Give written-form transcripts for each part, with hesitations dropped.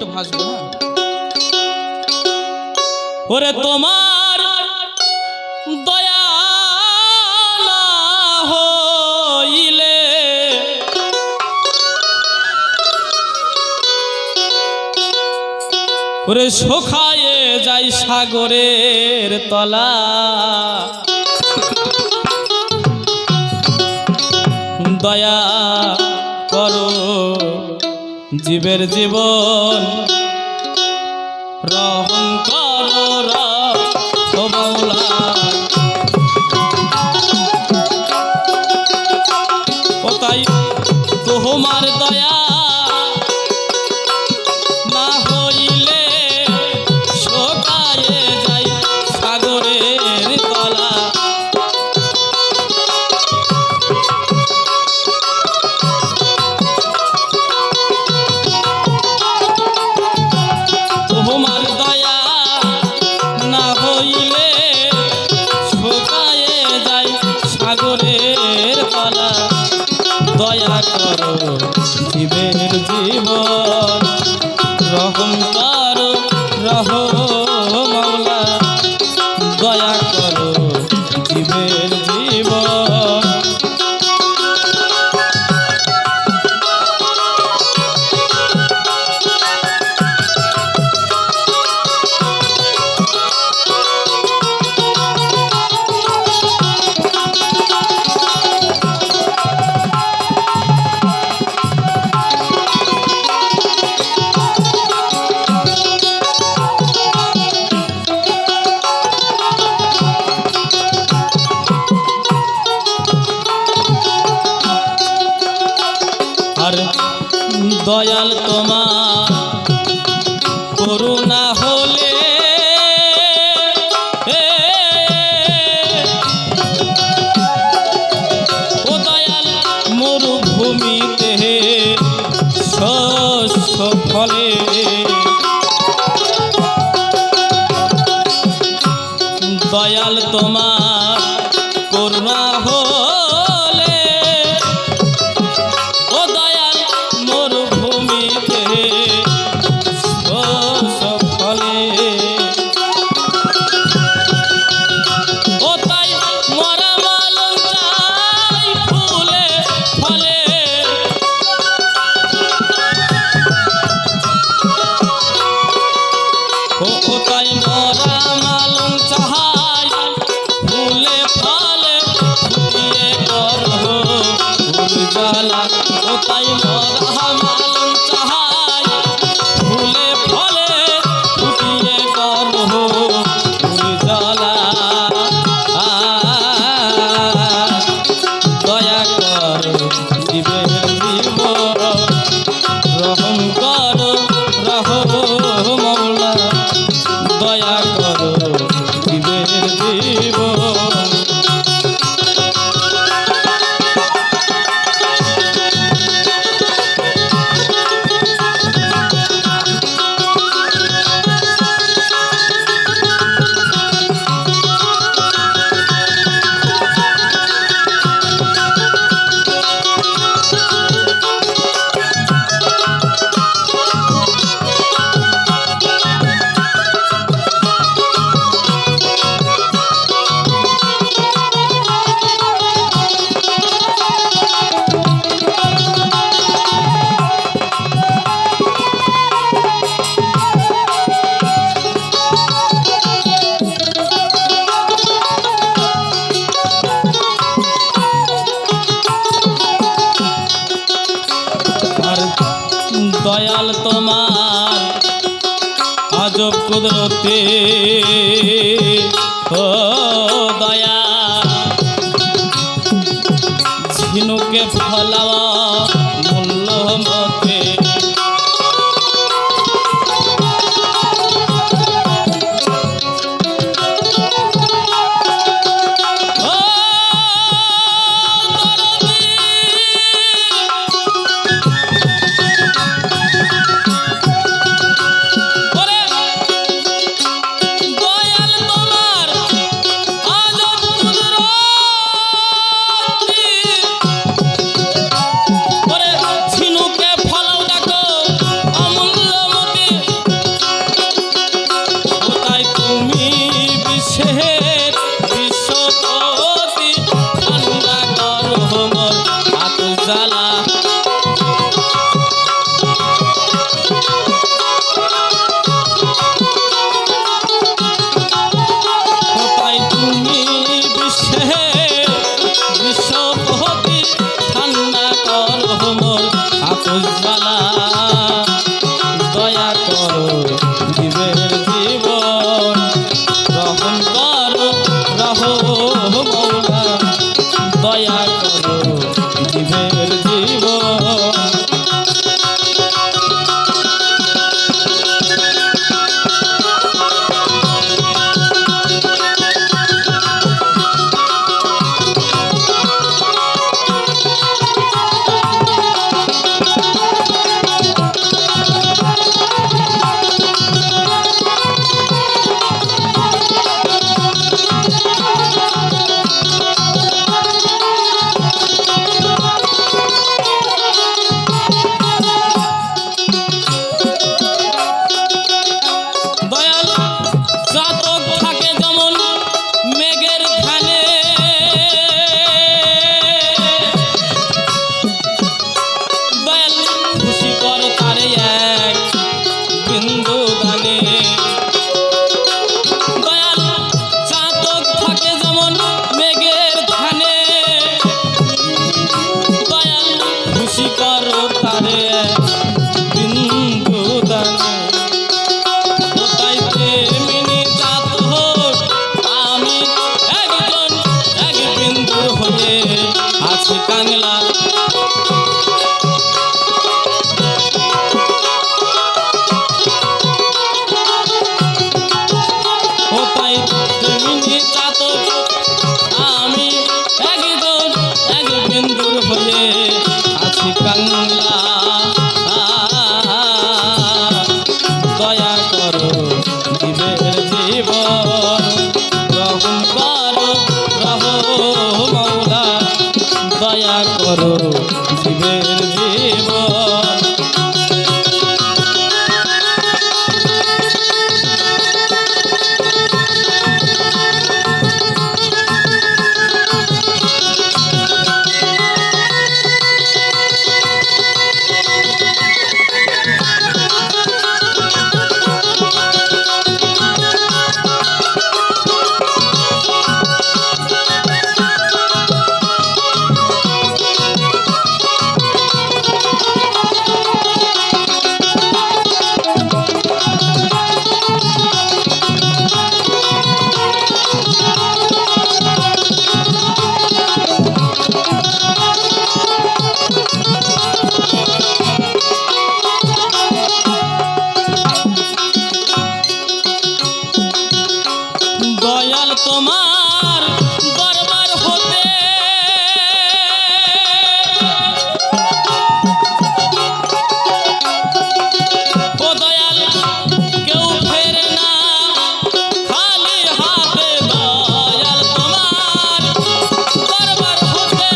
একটু ভাসবো। হ্যাঁ, ওরে তোমার দয়া না হইলে ওরে শুকায়ে যায় সাগরের তলা। দয়া করো জীবের জীবন, রহম করো ও মাওলা। ও তাই তোমার দয়া না হইলে শুকায়ে যায় সাগরের তলা। তোমার দয়া না হইলে শুকায়ে যায় সাগরের তলা। দয়া করো জীবের জীবন, রহম করো মাওলা। দয়া করো জীবের জীবন। আর দয়াল তোমার করুণা হলে ও দয়াল মরুভূমিতে শস্য ফলে। দয়াল তোমার করুণা হলে ও দয়াল মরুভূমিতে শস্য ফলে। ও তাই মরা মালন চাই ফুলে ফলে। ও তাই মরা মালন চাই ফুলে ফলে। ফুটিয়ে করো উজালা। ও তাই মরা মালন চাই ফুলে ফলে। ফুটিয়ে করো উজালা। দয়া করো জীবের জীবন, রহম করো মাওলা। দয়া করো জীবের জীবন। দয়াল তোমার আজব কুদরতে ও দয়া ঝিনুকে ফলাওয়া মূল্য মতে। উজ্জ্বলা দয়া করো জীবের জীবন রহম করো মৌলা দয়া করো জীবের জীবন কাংলা ও তাই তুমি চাতো আমি একজন এক বিন্দুর হয়ে আছি কাংলা দয়া করো জীবের জীবন রহম করো মৌলা দয়া করো জীবের জীবন দয়াল তোমার দরবার হতে ও দয়াল কেউ ফেরে না খালি হাতে দয়াল তোমার দরবার হতে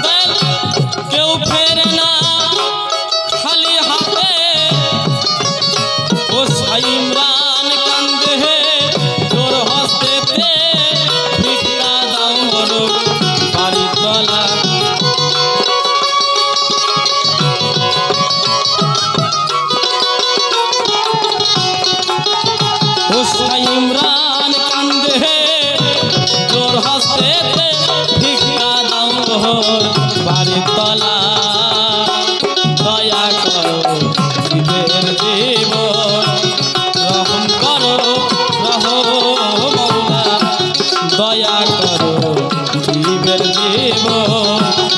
দয়াল কেউ ফেরে না খালি হাতে ও ইমরান কান্দে তোর হস্তেতে ভিক্ষা দাও মোর বাড়ি তলা ও ইমরান কান্দে তোর হস্তেতে ভিক্ষা দাও মোর বাড়ি তলা দয়া করো জীবের জীবন রহম করো মৌলা দয়া করো জীবের জীবন